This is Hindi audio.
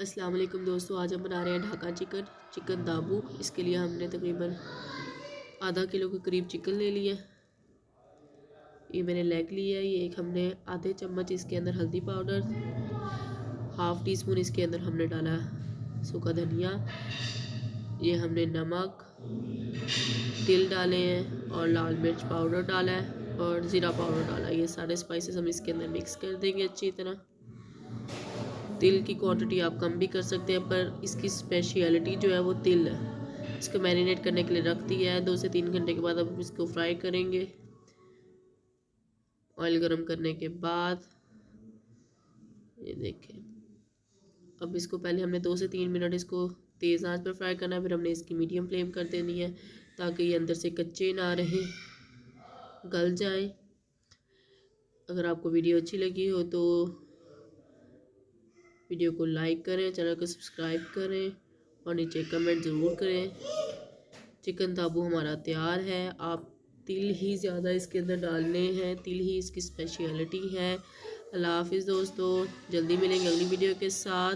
अस्सलाम वालेकुम दोस्तों, आज हम बना रहे हैं ढाका चिकन दाबू। इसके लिए हमने तकरीबन आधा किलो के करीब चिकन ले लिया। ये मैंने लेग लिया है। ये एक हमने आधे चम्मच इसके अंदर हल्दी पाउडर, हाफ़ टी स्पून इसके अंदर हमने डाला सूखा धनिया, ये हमने नमक, तिल डाले हैं और लाल मिर्च पाउडर डाला है और ज़ीरा पाउडर डाला है। ये सारे स्पाइसेस हम इसके अंदर मिक्स कर देंगे अच्छी तरह। तिल की क्वांटिटी आप कम भी कर सकते हैं, पर इसकी स्पेशलिटी जो है वो तिल है। इसको मैरिनेट करने के लिए रख दिया है। 2 से 3 घंटे के बाद अब इसको फ्राई करेंगे। ऑयल गरम करने के बाद ये देखें, अब इसको पहले हमने 2 से 3 मिनट इसको तेज़ आंच पर फ्राई करना है, फिर हमने इसकी मीडियम फ्लेम कर देनी है ताकि ये अंदर से कच्चे ना रहे, गल जाए। अगर आपको वीडियो अच्छी लगी हो तो वीडियो को लाइक करें, चैनल को सब्सक्राइब करें और नीचे कमेंट ज़रूर करें। चिकन दाबू हमारा तैयार है। आप तिल ही ज़्यादा इसके अंदर डालने हैं, तिल ही इसकी स्पेशलिटी है। अल्लाह हाफिज़ दोस्तों, जल्दी मिलेंगे अगली वीडियो के साथ।